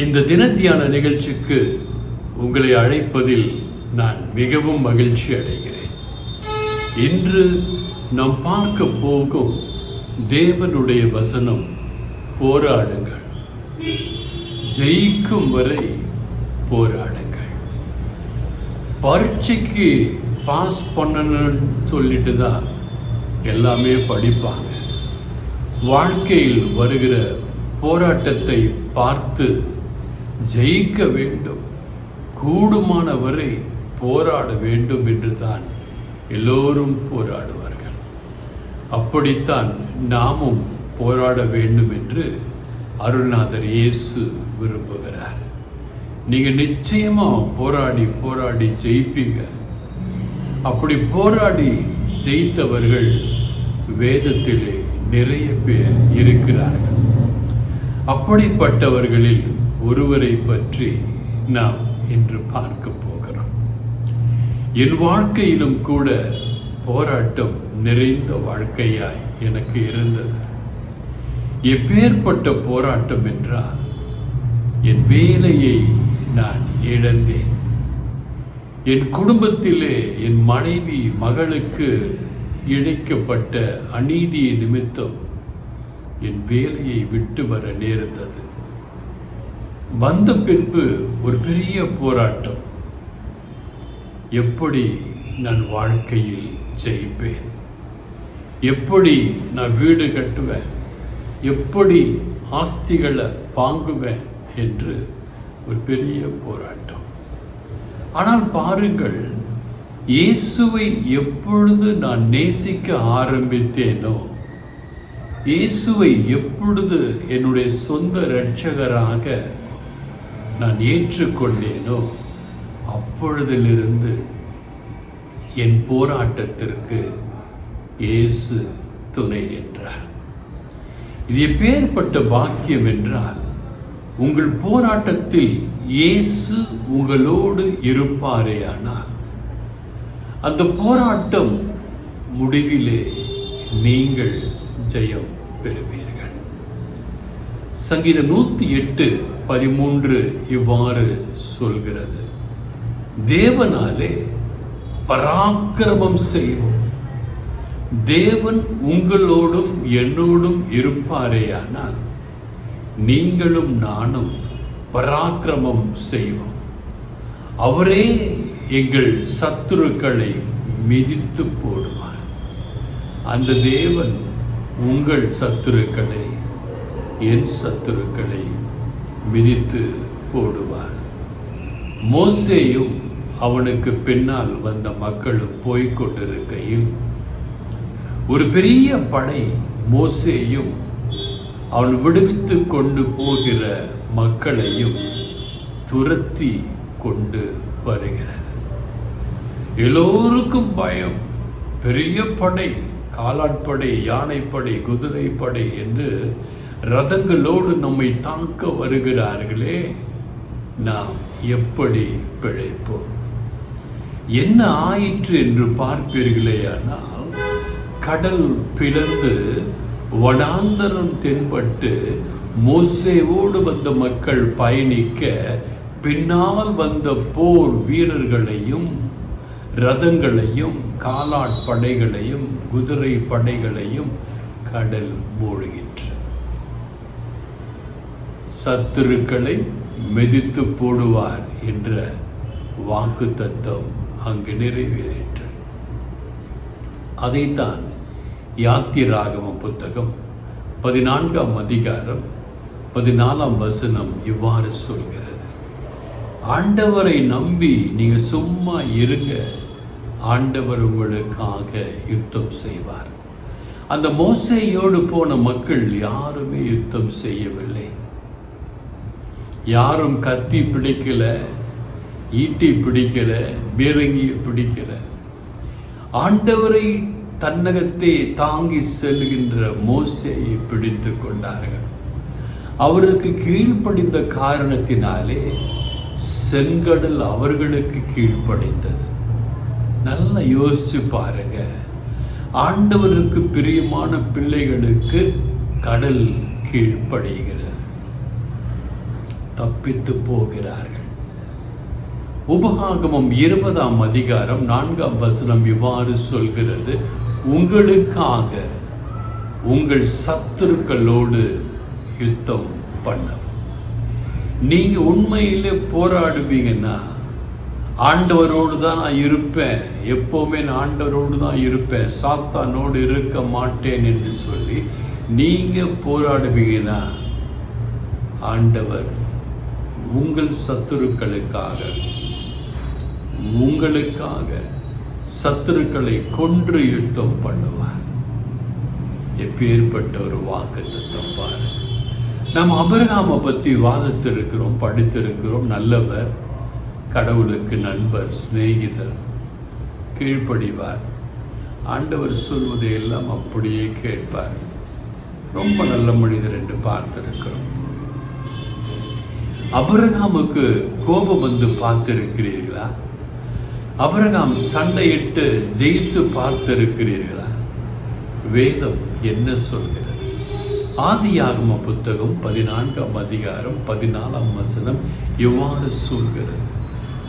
இந்த தின தியான நிகழ்ச்சிக்கு உங்களை அழைப்பதில் நான் மிகவும் மகிழ்ச்சி அடைகிறேன். இன்று நாம் பார்க்க போகும் தேவனுடைய வசனம், போராடுங்கள், ஜெயிக்கும் வரை போராடுங்கள். பரீட்சைக்கு பாஸ் பண்ணணும்னு சொல்லிட்டு தான் எல்லாமே படிப்பாங்க. வாழ்க்கையில் வருகிற போராட்டத்தை பார்த்து ஜெயிக்க வேண்டும், கூடுமானவரை போராட வேண்டும் என்று தான் எல்லோரும் போராடுவார்கள். அப்படித்தான் நாமும் போராட வேண்டும் என்று அருள்நாதர் இயேசு விரும்புகிறார். நீங்கள் நிச்சயமாக போராடி ஜெயிப்பீங்க. அப்படி போராடி ஜெயித்தவர்கள் வேதத்திலே நிறைய பேர் இருக்கிறார்கள். அப்படிப்பட்டவர்களில் ஒருவரை பற்றி நாம் இன்று பார்க்க போகிறோம். என் வாழ்க்கையிலும் கூட போராட்டம் நிறைந்த வாழ்க்கையாய் எனக்கு இருந்தது. எப்பேற்பட்ட போராட்டம் என்றால், என் வேலையை நான் இழந்தேன். என் குடும்பத்திலே என் மனைவி மகளுக்கு இழைக்கப்பட்ட அநீதியை நிமித்தம் என் வேலையை விட்டு வர நேர்ந்தது. வந்த பின்பு ஒரு பெரிய போராட்டம். எப்படி நான் வாழ்க்கையில் ஜெயிப்பேன், எப்படி நான் வீடு கட்டுவேன், எப்படி ஆஸ்திகளை வாங்குவேன் என்று ஒரு பெரிய போராட்டம். ஆனால் பாருங்கள், இயேசுவை எப்பொழுது நான் நேசிக்க ஆரம்பித்தேனோ, இயேசுவை எப்பொழுது என்னுடைய சொந்த இரட்சகராக நான் ஏற்றுக்கொண்டேனோ, அப்பொழுதிலிருந்து என் போராட்டத்திற்கு இயேசு துணை நின்றார். இது எப்பேற்பட்ட பாக்கியம் என்றால், உங்கள் போராட்டத்தில் இயேசு உங்களோடு இருப்பாரேயானால் அந்த போராட்டம் முடிவிலே நீங்கள் ஜெயம் பெறுவீர்கள். சங்கீதம் 108:13 இவ்வாறு சொல்கிறது, தேவனாலே பராக்கிரமம் செய்வோம். தேவன் உங்களோடும் என்னோடும் இருப்பாரேயானால் நீங்களும் நானும் பராக்கிரமம் செய்வோம். அவரே எங்கள் சத்துருக்களை மிதித்து போடுவார். அந்த தேவன் உங்கள் சத்துருக்களை, என் சத்துருக்களை மிதித்து போடுவார். மோசேயும் அவனுக்கு பின்னால் வந்த மக்களும் போய்கொண்டிருக்கையில் ஒரு பெரிய படை மோசேயும் அவன் விடுவித்து கொண்டு போகிற மக்களையும் துரத்தி கொண்டு வருகிறது. எல்லோருக்கும் பயம். பெரிய படை, காலாட்படை, யானைப்படை, குதிரைப்படை என்று ரதங்களோடு நம்மை தாக்க வருகிறார்களே, நாம் எப்படி பிழைப்போம்? என்ன ஆயிற்று என்று பார்ப்பீர்களேயானால், கடல் பிளந்து வனாந்தரம் தென்பட்டு மோசேவோடு வந்த மக்கள் பயணிக்க பின்னால் வந்த போர் வீரர்களையும் ரதங்களையும் காலாட்படைகளையும் குதிரை படைகளையும் கடல் மூழ்கிற்று. சத்துருக்களை மிதித்து போடுவார் என்ற வாக்குத்தத்தம் அங்கு நிறைவேறிற்று. அதைத்தான் யாத்திராகம புத்தகம் 14ஆம் அதிகாரம் 14ஆம் வசனம் இவ்வாறு சொல்கிறது, ஆண்டவரை நம்பி நீங்க சும்மா இருங்க, ஆண்டவர் உங்களுக்காக யுத்தம் செய்வார். அந்த மோசேயோடு போன மக்கள் யாருமே யுத்தம் செய்யவில்லை. யாரும் கத்தி பிடிக்கல, ஈட்டி பிடிக்கல, பீரங்கியை பிடிக்கல. ஆண்டவரை தன்னகத்தை தாங்கி செல்கின்ற மோசேயை பிடித்து கொண்டார்கள். அவருக்கு கீழ்ப்படிந்த காரணத்தினாலே செங்கடல் அவர்களுக்கு கீழ்ப்படிந்தது. நல்லா யோசிச்சு பாருங்க, ஆண்டவருக்கு பிரியமான பிள்ளைகளுக்கு கடல் கீழ்ப்படுகிறது. தப்பித்து போகிறார்கள். உபாகமம் 20ஆம் அதிகாரம் 4ஆம் வசனம் இவ்வாறு சொல்கிறது, உங்களுக்காக உங்கள் சத்துருக்களோடு யுத்தம் பண்ணவும். நீங்க உண்மையிலே போராடுவீங்கன்னா, ஆண்டவரோடு தான் நான் இருப்பேன், எப்போவுமே நான் ஆண்டவரோடு தான் இருப்பேன், சாத்தானோடு இருக்க மாட்டேன் என்று சொல்லி நீங்க போராடுவீங்கன்னா, ஆண்டவர் உங்கள் சத்துருக்களுக்காக உங்களுக்காக சத்துருக்களை கொன்று யுத்தம் பண்ணுவார். எப்பேற்பட்ட ஒரு வாக்குத்தத்தம் பாரு. நாம் ஆபிரகாமை பற்றி வாதித்திருக்கிறோம், படித்திருக்கிறோம். நல்லவர், கடவுளுக்கு நண்பர், சிநேகிதர், கீழ்ப்படிவார், ஆண்டவர் சொல்வதையெல்லாம் அப்படியே கேட்பார், ரொம்ப நல்ல மனிதர் என்று பார்த்திருக்கிறோம். ஆபிரகாமுக்கு கோபம் வந்து பார்த்திருக்கிறீர்களா? ஆபிரகாம் சண்டையிட்டு ஜெயித்து பார்த்திருக்கிறீர்களா? வேதம் என்ன சொல்கிறது? ஆதியாகம புத்தகம் 14ஆம் அதிகாரம் 14ஆம் வசனம் இவ்வாறு சொல்கிறது,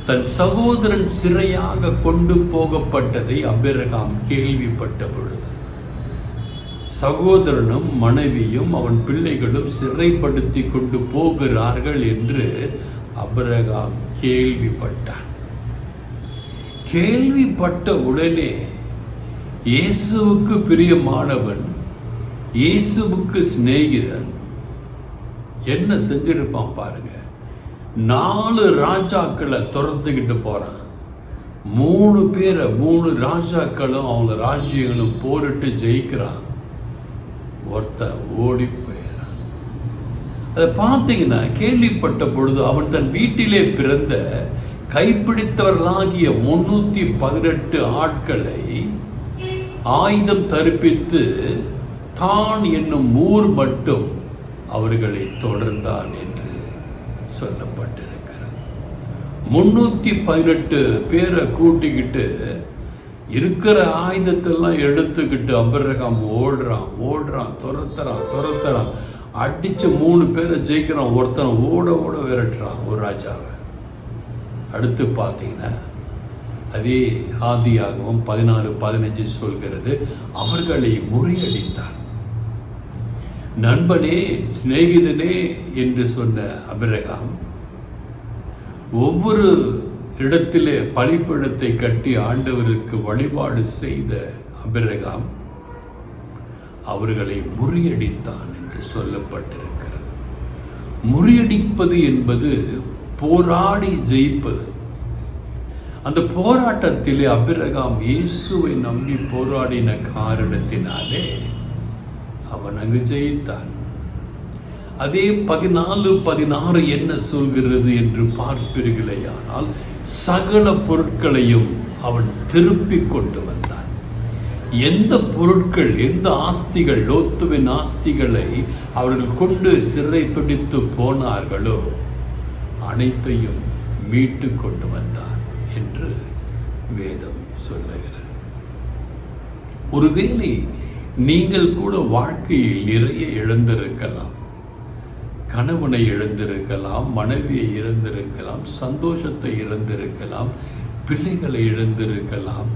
தன் சகோதரன் சிறையாக கொண்டு போகப்பட்டதை ஆபிரகாம் கேள்விப்பட்ட பொழுது, சகோதரனும் மனைவியும் அவன் பிள்ளைகளும் சிறைப்படுத்தி கொண்டு போகிறார்கள் என்று ஆபிரகாம் கேள்விப்பட்டான். கேள்விப்பட்ட உடனே இயேசுவுக்கு பிரியமானவன், இயேசுவுக்கு சிநேகிதன் என்ன செஞ்சிருப்பான் பாருங்க. 4 ராஜாக்களை துரத்துக்கிட்டு போறான். 3 ராஜாக்களும் அவங்க ராஜ்யங்களும் போரிட்டு ஜெயிக்கிறான். ஒருத்தன் ஓடி போயிறான். அதை பார்த்தீங்கன்னா, கேள்விப்பட்ட பொழுது அவன் தன் வீட்டிலே பிறந்த கைப்பிடித்தவர்களாகிய 318 ஆட்களை ஆயுதம் தரிப்பித்து தான் என்னும் ஊர் மட்டும் அவர்களை தொடர்ந்தான் என்று சொல்லப்பட்டிருக்கிறது. 318 பேரை கூட்டிக்கிட்டு இருக்கிற ஆயுதத்தெல்லாம் எடுத்துக்கிட்டு ஆபிரகாம் ஓடுறான், துரத்துறான், அடிச்சு 3 பேரை ஜெயிக்கிறான். ஒருத்தனை ஓட விரட்டுறான் ஒரு ராஜாவை. அடுத்து பார்த்தீங்கன்னா, அதே ஆதியாகமம் 14:15 சொல்கிறது, அவர்களை முறியடித்தான். நண்பனே, சிநேகிதனே என்று சொன்ன ஆபிரகாம் ஒவ்வொரு இடத்திலே பலிபீடத்தை கட்டி ஆண்டவருக்கு வழிபாடு செய்த ஆபிரகாம் அவர்களை முறியடித்தான் என்று சொல்லப்பட்டிருக்கிறது. முறியடிப்பது என்பது போராடி ஜெயிப்பது. அந்த போராட்டத்திலே ஆபிரகாம் இயேசுவை நம்பி போராடின காரணத்தினாலே அவன் அங்கு ஜெயித்தான். அதே 14:16 என்ன சொல்கிறது என்று பார்ப்பீர்களேயானால், சகல பொருட்களையும் அவன் திருப்பி கொண்டு வந்தான். எந்த பொருட்கள், எந்த ஆஸ்திகள், லோத்துவின் ஆஸ்திகளை அவர்கள் கொண்டு சிறை பிடித்து போனார்களோ அனைத்தையும் மீட்டு கொண்டு வந்தான் என்று வேதம் சொல்லுகிறது. ஒருவேளை நீங்கள் கூட வாழ்க்கையில் நிறைய இழந்திருக்கலாம். கணவனை இழந்திருக்கலாம், மனைவியை இழந்திருக்கலாம், சந்தோஷத்தை இழந்திருக்கலாம், பிள்ளைகளை இழந்திருக்கலாம்,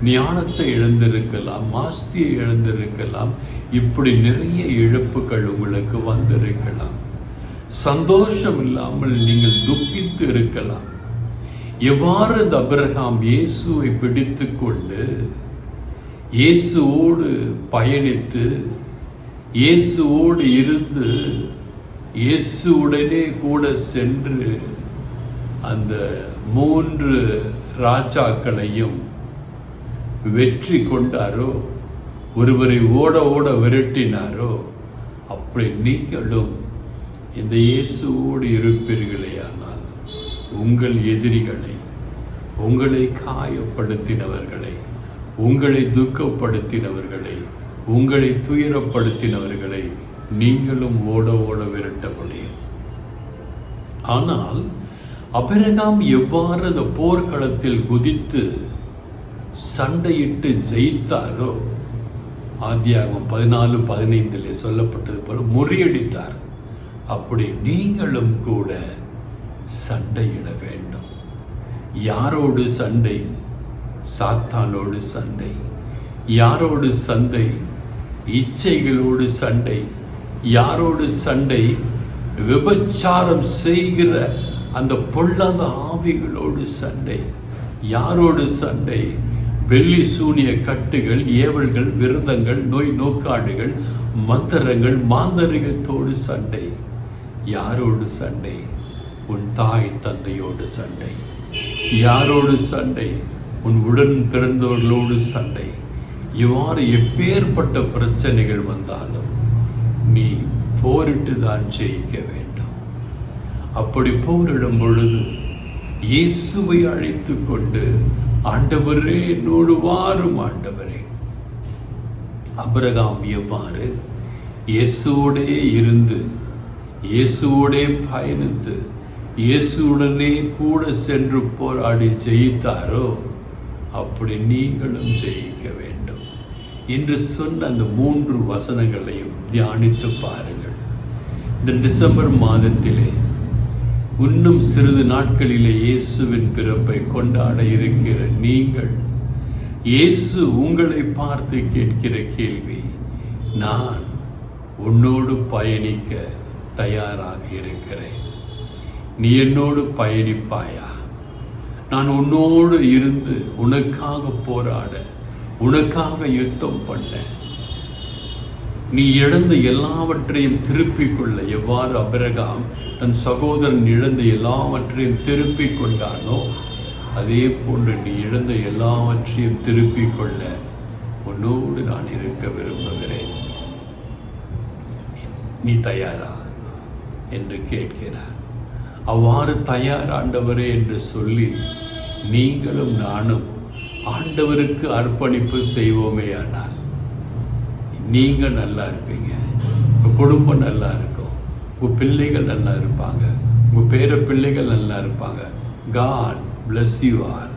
ஞானத்தை இழந்திருக்கலாம், ஆஸ்தியை இழந்திருக்கலாம். இப்படி நிறைய இழப்புகள் உங்களுக்கு வந்திருக்கலாம். சந்தோஷம் இல்லாமல் நீங்கள் துக்கித்து இருக்கலாம். எவ்வாறு இந்த ஆபிரகாம் இயேசுவை பிடித்து கொண்டு இயேசுவோடு பயணித்து இயேசுவோடு இருந்து இயேசுவுடனே கூட சென்று அந்த 3 ராஜாக்களையும் வெற்றி கொண்டாரோ, ஒருவரை ஓட விரட்டினாரோ, அப்படி நீங்களும் இந்த இயேசுவோடு இருப்பீர்களேயானால் உங்கள் எதிரிகளை, உங்களை காயப்படுத்தினவர்களை, உங்களை துக்கப்படுத்தினவர்களை, உங்களை துயரப்படுத்தினவர்களை நீங்களும் ஓட விரட்ட முடியும். ஆனால் ஆபிரகாம் எவ்வாறு அந்த போர்க்களத்தில் குதித்து சண்டையிட்டு ஜெயித்தாரோ, ஆதியாகமம் 14:15 சொல்லப்பட்டது போல முறியடித்தார். அப்படி நீங்களும் கூட சண்டையிட வேண்டும். யாரோடு சண்டை? சாத்தானோடு சண்டை. யாரோடு சண்டை? இச்சைகளோடு சண்டை. யாரோடு சண்டை? விபச்சாரம் செய்கிற அந்த பொல்லாத ஆவிகளோடு சண்டை. யாரோடு சண்டை? வெள்ளி சூனிய கட்டுகள், ஏவல்கள், விரதங்கள், நோய் நோக்காடுகள், மந்திரங்கள், மாந்தரிகத்தோடு சண்டை. யாரோடு சண்டை? உன் தாய் தந்தையோடு சண்டை. யாரோடு சண்டை? உன் உடன் பிறந்தவர்களோடு சண்டை. இவ்வாறு எப்பேற்பட்ட பிரச்சனைகள் வந்தாலும் நீ போரிட்டு தான் ஜெயிக்க வேண்டும். அப்படி போரிடும் பொழுது இயேசுவை அழைத்து கொண்டு, ஆண்டவரே என்னோடு வாரும் ஆண்டவரே. ஆபிரகாம் எவ்வாறு இயேசுவோடே இருந்து, இயேசுவோடே பயணித்து, இயேசுவுடனே கூட சென்று போராடி ஜெயித்தாரோ, அப்படி நீங்களும் ஜெயிக்க வேண்டும். இன்று சொன்ன அந்த 3 வசனங்களையும் தியானித்து பாருங்கள். இந்த டிசம்பர் மாதத்திலே இன்னும் சிறிது நாட்களிலே இயேசுவின் பிறப்பை கொண்டாட இருக்கிற நீங்கள், இயேசு உங்களை பார்த்து கேட்கிற கேள்வி, நான் உன்னோடு பயணிக்க தயாராக இருக்கிறேன். நீ என்னோடு பயணிப்பாயா? நான் உன்னோடு இருந்து உனக்காக போராட, உனக்காக யுத்தம் பண்ண, நீ இழந்த எல்லாவற்றையும் திருப்பிக் கொள்ள எவ்வாறு ஆபிரகாம் தன் சகோதரன் இழந்த எல்லாவற்றையும் திருப்பிக் கொண்டானோ, அதே போன்று நீ இழந்த எல்லாவற்றையும் திருப்பிக் கொள்ள உன்னோடு நான் இருக்க விரும்புகிறேன். நீ தயாரா என்று கேட்கிறார். அவ்வாறு தயார் ஆண்டவரே என்று சொல்லி நீங்களும் நானும் ஆண்டவருக்கு அர்ப்பணிப்பு செய்வோமே ஆனால் நீங்கள் நல்லா இருப்பீங்க, உங்கள் குடும்பம் நல்லா இருக்கும், உங்கள் பிள்ளைகள் நல்லா இருப்பாங்க, உங்கள் பேர பிள்ளைகள் நல்லா இருப்பாங்க. God bless you all.